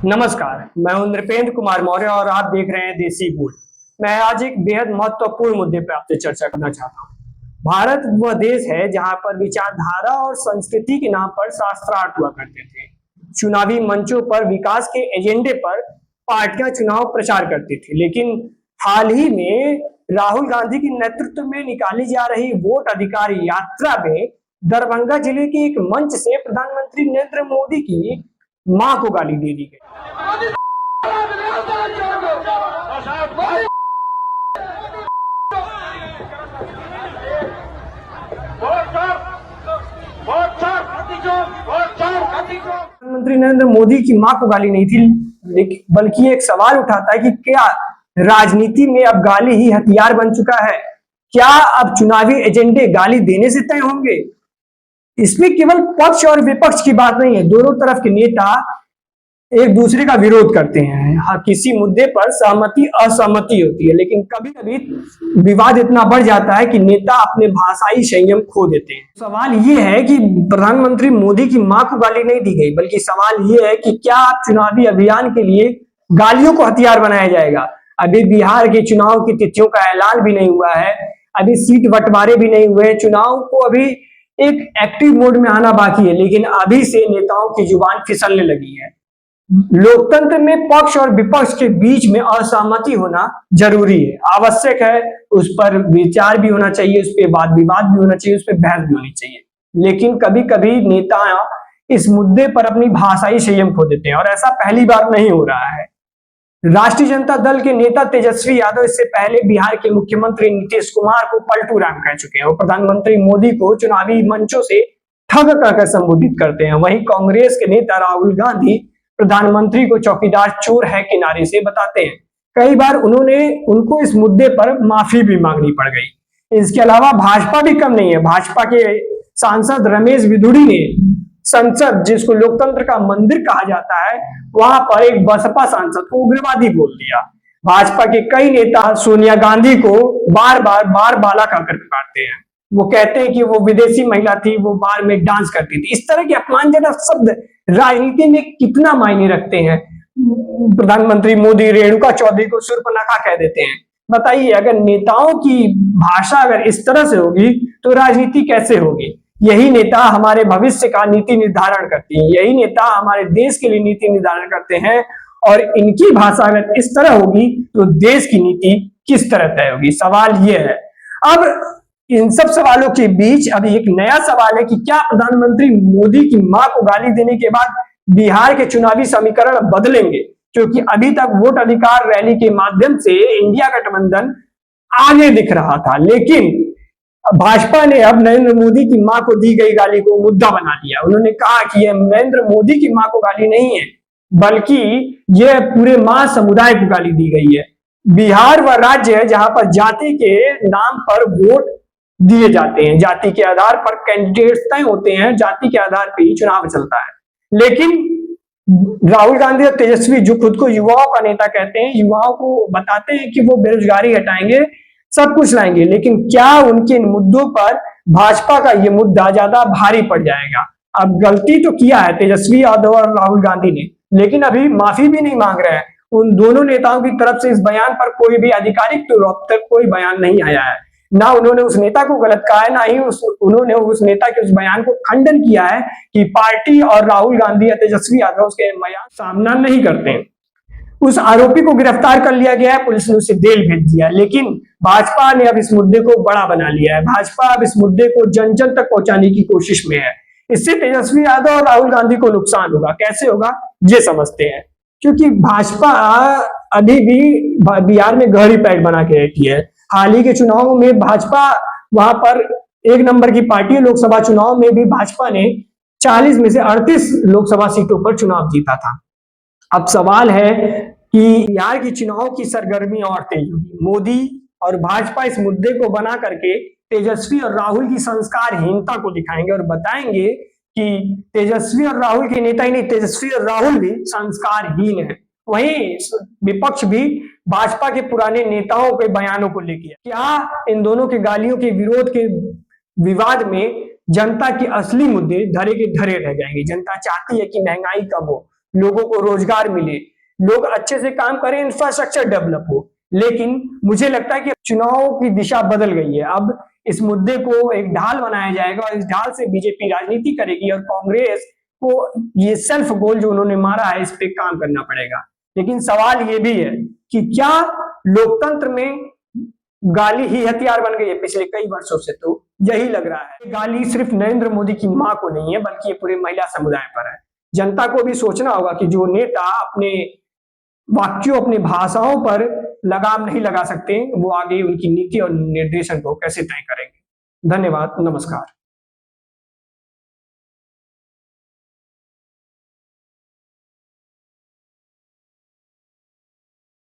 नमस्कार, मैं हूं नृपेंद्र कुमार मौर्य और आप देख रहे हैं देसी बोल। मैं आज एक बेहद महत्वपूर्ण मुद्दे पर आपसे चर्चा करना चाहता हूं। भारत वह देश है जहां पर विचारधारा और संस्कृति के नाम पर शास्त्रार्थ हुआ करते थे। चुनावी मंचों पर विकास के एजेंडे पर पार्टियां चुनाव प्रचार करती थी, लेकिन हाल ही में राहुल गांधी के नेतृत्व में निकाली जा रही वोट अधिकार यात्रा में दरभंगा जिले के एक मंच से प्रधानमंत्री नरेंद्र मोदी की मां को गाली दे दी गई। प्रधानमंत्री नरेंद्र मोदी की मां को गाली नहीं थी, बल्कि एक सवाल उठाता है कि क्या राजनीति में अब गाली ही हथियार बन चुका है? क्या अब चुनावी एजेंडे गाली देने से तय होंगे? इसमें केवल पक्ष और विपक्ष की बात नहीं है, दोनों तरफ के नेता एक दूसरे का विरोध करते हैं। हाँ, किसी मुद्दे पर सहमति असहमति होती है, लेकिन कभी कभी विवाद इतना बढ़ जाता है कि नेता अपने भाषाई संयम खो देते हैं। सवाल ये है कि प्रधानमंत्री मोदी की मां को गाली नहीं दी गई, बल्कि सवाल ये है कि क्या चुनावी अभियान के लिए गालियों को हथियार बनाया जाएगा? अभी बिहार के चुनाव की तिथियों का ऐलान भी नहीं हुआ है, अभी सीट बंटवारे भी नहीं हुए, चुनाव को अभी एक एक्टिव मोड में आना बाकी है, लेकिन अभी से नेताओं की जुबान फिसलने लगी है। लोकतंत्र में पक्ष और विपक्ष के बीच में असहमति होना जरूरी है, आवश्यक है। उस पर विचार भी होना चाहिए, उस पर वाद विवाद भी होना चाहिए, उस पर बहस भी होनी चाहिए। लेकिन कभी कभी नेता इस मुद्दे पर अपनी भाषाई संयम खो देते हैं और ऐसा पहली बार नहीं हो रहा है। राष्ट्रीय जनता दल के नेता तेजस्वी यादव इससे पहले बिहार के मुख्यमंत्री नीतीश कुमार को पलटू राम कह चुके हैं। वो प्रधानमंत्री मोदी को चुनावी मंचों से ठग कहकर संबोधित करते हैं। वहीं कांग्रेस के नेता राहुल गांधी प्रधानमंत्री को चौकीदार चोर है के नारे से बताते हैं। कई बार उनको इस मुद्दे पर माफी भी मांगनी पड़ गई। इसके अलावा भाजपा भी कम नहीं है। भाजपा के सांसद रमेश बिधूड़ी ने संसद, जिसको लोकतंत्र का मंदिर कहा जाता है, वहां पर एक बसपा सांसद को उग्रवादी बोल दिया। भाजपा के कई नेता सोनिया गांधी को बार बाला कहकर पुकारते हैं। वो कहते हैं कि वो विदेशी महिला थी, वो बार में डांस करती थी। इस तरह के अपमानजनक शब्द राजनीति में कितना मायने रखते हैं? प्रधानमंत्री मोदी रेणुका चौधरी को शूर्पणखा कह देते हैं। बताइए, अगर नेताओं की भाषा अगर इस तरह से होगी तो राजनीति कैसे होगी? यही नेता हमारे भविष्य का नीति निर्धारण करती है, यही नेता हमारे देश के लिए नीति निर्धारण करते हैं। और इनकी भाषा अगर इस तरह होगी तो देश की नीति किस तरह तय होगी? सवाल ये है। अब इन सब सवालों के बीच अभी एक नया सवाल है कि क्या प्रधानमंत्री मोदी की मां को गाली देने के बाद बिहार के चुनावी समीकरण बदलेंगे? क्योंकि अभी तक वोट अधिकार रैली के माध्यम से इंडिया गठबंधन आगे दिख रहा था, लेकिन भाजपा ने अब नरेंद्र मोदी की मां को दी गई गाली को मुद्दा बना लिया। उन्होंने कहा कि यह नरेंद्र मोदी की मां को गाली नहीं है, बल्कि यह पूरे मां समुदाय को गाली दी गई है। बिहार वह राज्य है जहां पर जाति के नाम पर वोट दिए जाते हैं, जाति के आधार पर कैंडिडेट्स तय होते हैं, जाति के आधार पर ही चुनाव चलता है। लेकिन राहुल गांधी और तेजस्वी, जो खुद को युवाओं का नेता कहते हैं, युवाओं को बताते हैं कि वो बेरोजगारी हटाएंगे, सब कुछ लाएंगे, लेकिन क्या उनके इन मुद्दों पर भाजपा का ये मुद्दा ज्यादा भारी पड़ जाएगा? अब गलती तो किया है तेजस्वी यादव और राहुल गांधी ने, लेकिन अभी माफी भी नहीं मांग रहे हैं। उन दोनों नेताओं की तरफ से इस बयान पर कोई भी आधिकारिक तौर तक कोई बयान नहीं आया है। ना उन्होंने उस नेता को गलत कहा है, ना ही उन्होंने उस नेता के उस बयान को खंडन किया है कि पार्टी और राहुल गांधी या तेजस्वी यादव उसके बयान सामना नहीं करते। उस आरोपी को गिरफ्तार कर लिया गया है, पुलिस ने उसे जेल भेज दिया। लेकिन भाजपा ने अब इस मुद्दे को बड़ा बना लिया है। भाजपा अब इस मुद्दे को जन जन तक पहुंचाने की कोशिश में है। इससे तेजस्वी यादव और राहुल गांधी को नुकसान होगा। कैसे होगा ये समझते हैं, क्योंकि भाजपा अभी भी बिहार में गहरी पैठ बना के रहती है। हाल ही के चुनाव में भाजपा वहां पर एक नंबर की पार्टी है। लोकसभा चुनाव में भी भाजपा ने 40 में से 38 लोकसभा सीटों पर चुनाव जीता था। अब सवाल है कि बिहार की चुनाव की सरगर्मी और तेज होगी। मोदी और भाजपा इस मुद्दे को बना करके तेजस्वी और राहुल की संस्कारहीनता को दिखाएंगे और बताएंगे कि तेजस्वी और राहुल के नेता ही नहीं, तेजस्वी और राहुल भी संस्कारहीन है। वहीं विपक्ष भी भाजपा के पुराने नेताओं के बयानों को लेकर, क्या इन दोनों के गालियों के विरोध के विवाद में जनता के असली मुद्दे धरे के धरे रह जाएंगे? जनता चाहती है कि महंगाई कम हो, लोगों को रोजगार मिले, लोग अच्छे से काम करें, इंफ्रास्ट्रक्चर डेवलप हो। लेकिन मुझे लगता है कि चुनाव की दिशा बदल गई है। अब इस मुद्दे को एक ढाल बनाया जाएगा और इस ढाल से बीजेपी राजनीति करेगी और कांग्रेस को ये सेल्फ गोल जो उन्होंने मारा है इस पे काम करना पड़ेगा। लेकिन सवाल ये भी है कि क्या लोकतंत्र में गाली ही हथियार बन गई है? पिछले कई वर्षों से तो यही लग रहा है। गाली सिर्फ नरेंद्र मोदी की मां को नहीं है, बल्कि ये पूरे महिला समुदाय पर है। जनता को भी सोचना होगा कि जो नेता अपने वाक्यों, अपनी भाषाओं पर लगाम नहीं लगा सकते, वो आगे उनकी नीति और निर्देशन को कैसे तय करेंगे। धन्यवाद, नमस्कार।